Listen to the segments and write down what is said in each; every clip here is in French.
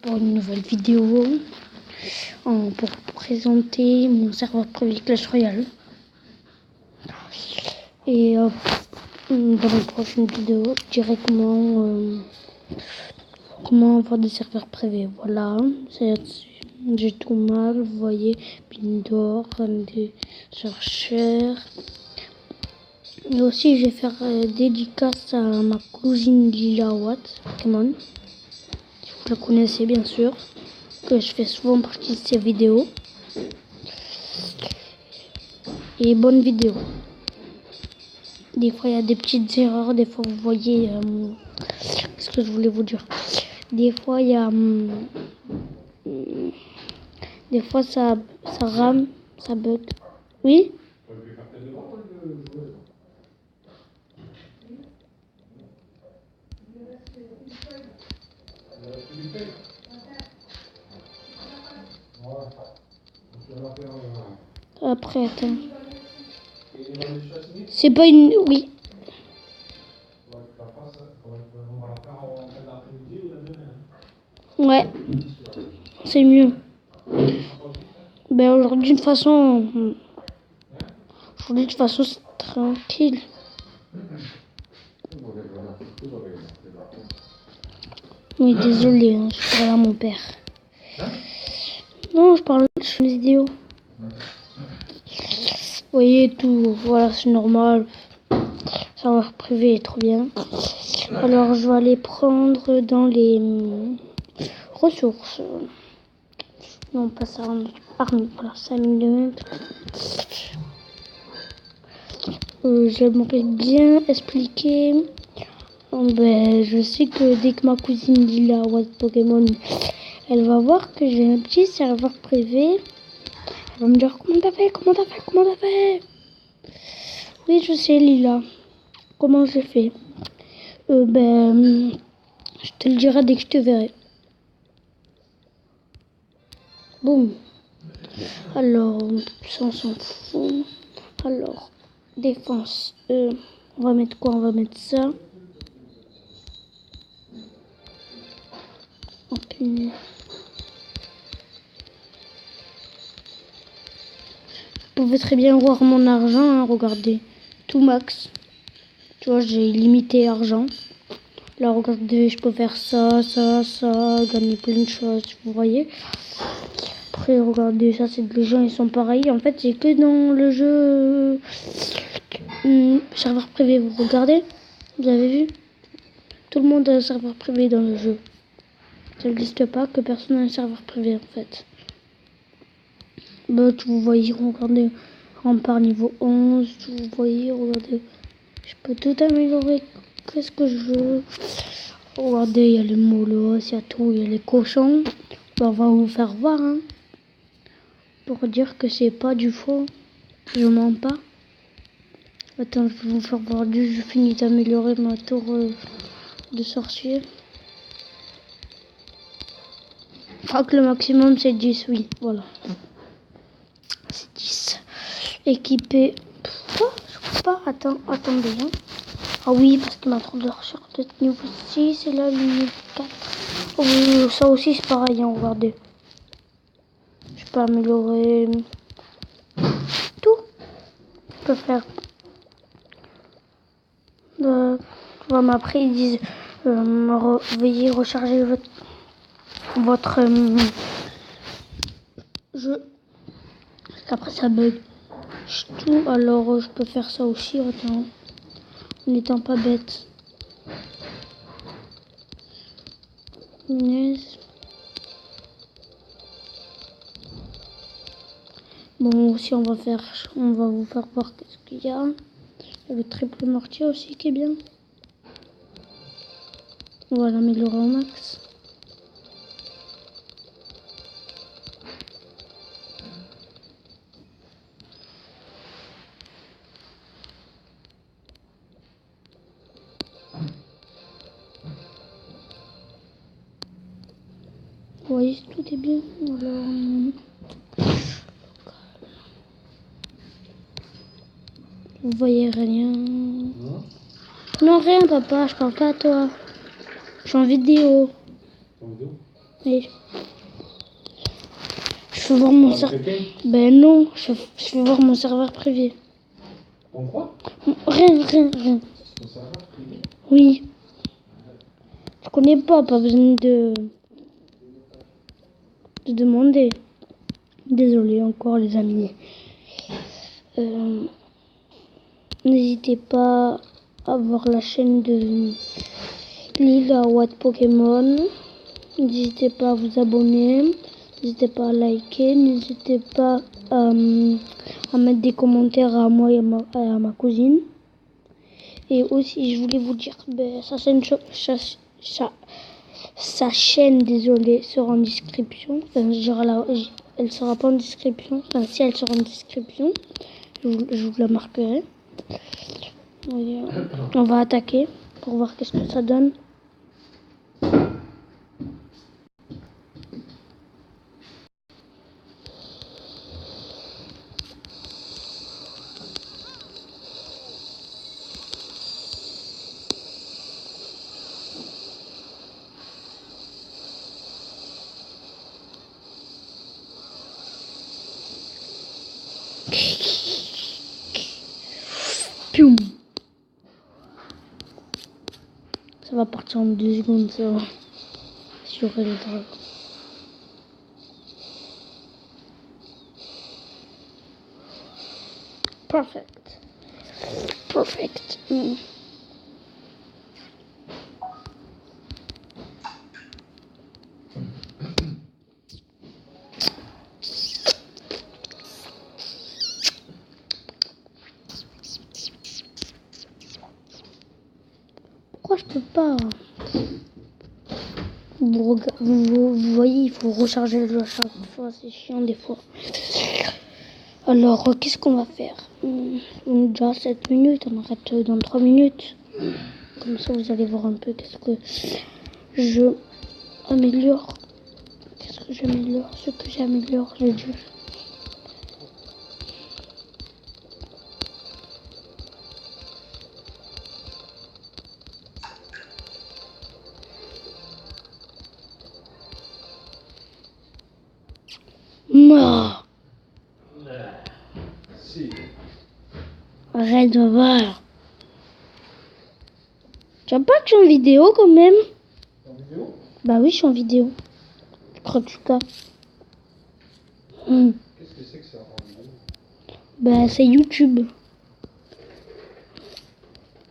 Pour une nouvelle vidéo pour présenter mon serveur privé Clash Royale. Et dans la prochaine vidéo, je dirai comment avoir des serveurs privés. Voilà, j'ai tout mal, vous voyez, Pindor, des chercheurs. Et aussi, je vais faire dédicace à ma cousine Lila Watt Pokémon. Vous la connaissez bien sûr, que je fais souvent partie de ces vidéos. Et bonne vidéo. Des fois il y a des petites erreurs, des fois vous voyez ce que je voulais vous dire. Des fois il y a des fois ça rame, ça bug. Oui? Après, attends. C'est pas une... Oui. Ouais. C'est mieux. Ben aujourd'hui, de toute façon... c'est tranquille. Oui, désolé, hein, je parle à mon père. Non, je parle de une vidéo. Vous voyez tout, voilà, c'est normal. Serveur privé est trop bien. Alors, je vais aller prendre dans les ressources. Non, pas ça, armes. Voilà, 5 minutes. J'aimerais bien expliquer. Je sais que dès que ma cousine Lila Watt Pokémon, elle va voir que j'ai un petit serveur privé. Elle va me dire comment t'as fait. Oui, je sais Lila. Comment j'ai fait? Je te le dirai dès que je te verrai. Boum. Alors, ça on s'en fout. Alors, défense. On va mettre quoi? On va mettre ça. Vous pouvez très bien voir mon argent, hein, regardez. Tout max. Tu vois, j'ai limité argent. Là, regardez, je peux faire ça, gagner plein de choses, vous voyez. Après, regardez, ça, c'est les gens, ils sont pareils. En fait, c'est que dans le jeu serveur privé, vous regardez. Vous avez vu? Tout le monde a un serveur privé dans le jeu. Ça n'existe pas que personne n'a un serveur privé, en fait. Vous voyez, regardez, rempart niveau 11, vous voyez, regardez. Je peux tout améliorer, qu'est-ce que je veux. Regardez, il y a les molos, il y a tout, il y a les cochons. On va vous faire voir, hein, pour dire que c'est pas du faux. Je mens pas. Attends, je vais vous faire voir du. Je finis d'améliorer ma tour de sorcier. Je crois que le maximum c'est 10, oui, voilà. C'est 10. Équipé. Je crois pas. Attendez. Hein. Ah oui, parce que ma tour de recherche de niveau 6 et là le niveau 4. Oh, oui, ça aussi c'est pareil, hein, regardez. Je peux améliorer tout. Je peux faire. Après ils disent veuillez recharger votre jeu. Parce qu'après ça bug. Tout. Alors je peux faire ça aussi. Attends. En n'étant pas bête. Yes. Bon, aussi on va vous faire voir qu'est-ce qu'il y a. Il y a le triple mortier aussi qui est bien. On va l'améliorer au max. Vous voyez, tout est bien. Alors, vous voyez rien. Non, rien, papa, je parle pas à toi. Je suis en vidéo. Oui. Je vais voir mon serveur. Ben non, je vais voir mon serveur privé. Ton quoi? Rien. Ton serveur privé? Oui. Je connais pas besoin de demander. Désolé encore les amis. N'hésitez pas à voir la chaîne de Lila Watt Pokémon. N'hésitez pas à vous abonner. N'hésitez pas à liker. N'hésitez pas à mettre des commentaires à moi et à ma cousine. Et aussi, je voulais vous dire, sa chaîne, désolé, sera en description. Enfin, elle sera pas en description. Enfin, si elle sera en description, je vous la marquerai. Et, on va attaquer pour voir qu'est-ce que ça donne. Pium. Ça va partir en 2 secondes, ça va. Sur le dragon. Perfect. Pourquoi je peux pas? Vous voyez, il faut recharger le jeu à chaque fois, c'est chiant des fois. Alors, qu'est-ce qu'on va faire? On est déjà à 7 minutes, on arrête dans 3 minutes. Comme ça, vous allez voir un peu qu'est-ce que je améliore. Qu'est-ce que j'améliore? Ce que j'améliore, je dis. Mort. Si. Arrête de voir. Tu vois pas que je suis en vidéo quand même? En vidéo? Bah oui, je suis en vidéo. Crois-tu quoi? Qu'est-ce que c'est que ça en vidéo? Bah c'est YouTube.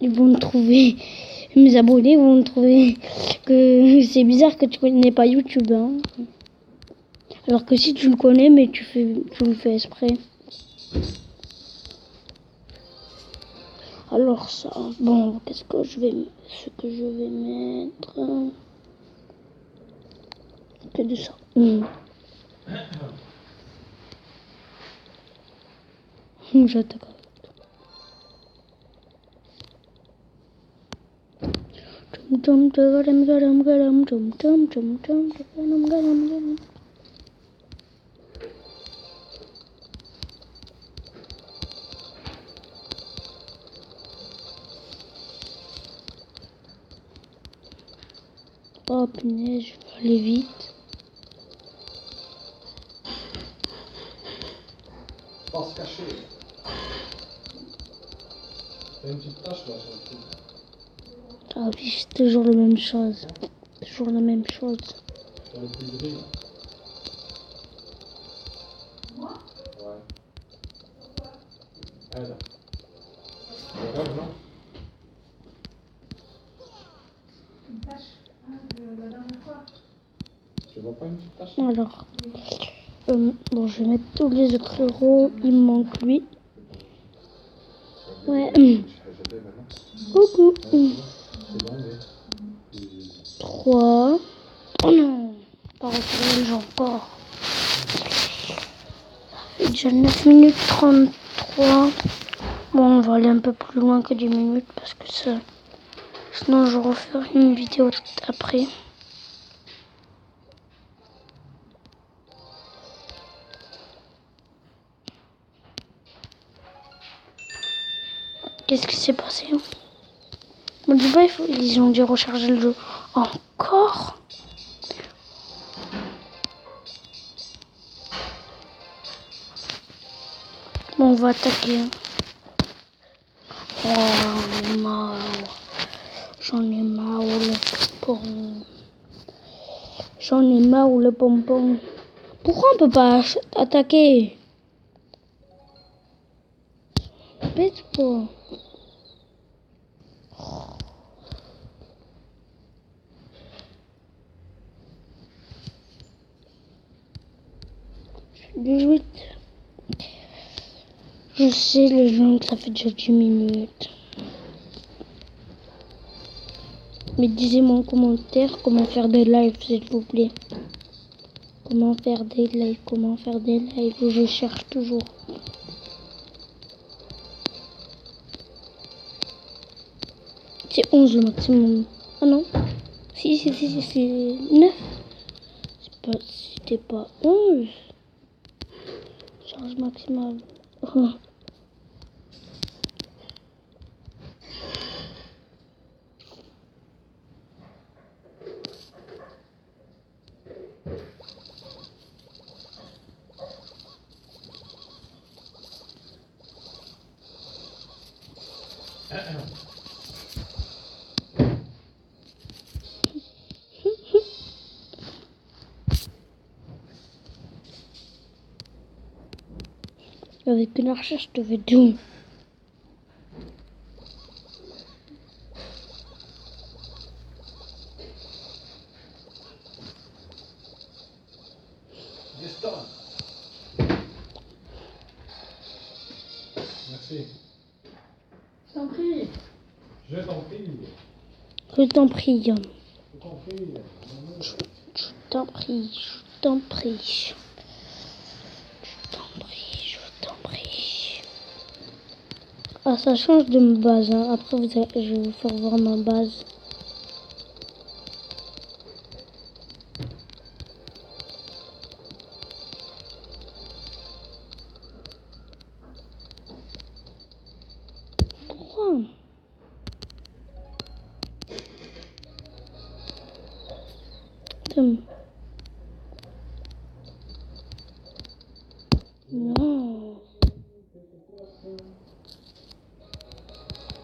Ils vont me trouver. Mes abonnés vont me trouver que c'est bizarre que tu connais pas YouTube. Hein. Alors que si tu le connais, mais tu le fais exprès. Alors ça, bon, ce que je vais mettre, que de ça. J'attaque. Oh punaise, je vais aller vite. Pas se cacher. T'as une petite tache là sur le truc. Ah oui, c'est toujours la même chose. Toujours la même chose. Sur le petit gris là. Moi? Ouais. Elle. Le rêve, non? Une tache? La dernière fois. Tu vois pas une petite tache? Alors, bon, je vais mettre tous les autres héros. Il me manque lui. Ouais. Coucou. 3. Oh non, pas retrouver le jeu encore. Ça fait déjà 9 minutes 33. Bon, on va aller un peu plus loin que 10 minutes parce que ça. Sinon, je referai une vidéo après. Qu'est-ce qui s'est passé? On dit pas, ils ont dit recharger le jeu. Encore? on va attaquer. Oh, j'en ai marre. J'en ai marre, le pompon. J'en ai marre, le pompon. Pourquoi on peut pas attaquer? Bête pas. Je sais les gens que ça fait déjà 10 minutes. Mais disez-moi en commentaire comment faire des lives s'il vous plaît. Comment faire des lives, je cherche toujours. C'est 11 le maximum. Ah non. Si, c'est 9. C'était pas 11. Charge maximale. Oh. Avec une arche, je te fais tout. Merci. Je t'en prie. Je t'en prie. Je t'en prie. Je t'en prie. Je t'en prie. Je t'en prie. Je t'en prie. Ah, ça change de ma base. Hein. Après, je vais vous faire voir ma base. Pourquoi? Non.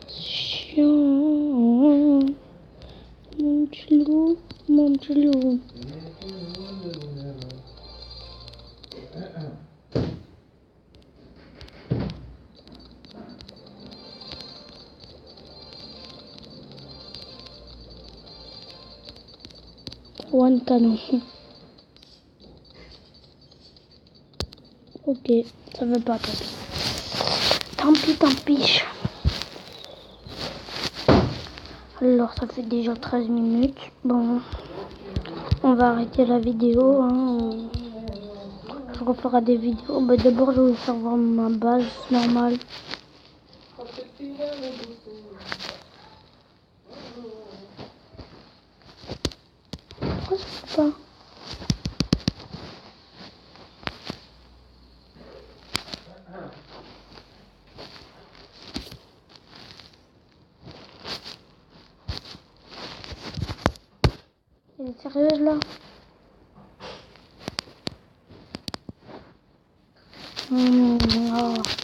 Chiant. Mon petit loup. One canon. Ok, ça veut pas tant pis. Tant pis. Alors ça fait déjà 13 minutes. Bon, on va arrêter la vidéo. Hein. Je referai des vidéos. Bah, d'abord je vais vous faire voir ma base normale. Pourquoi ça fait pas? Elle est sérieuse là? Oh.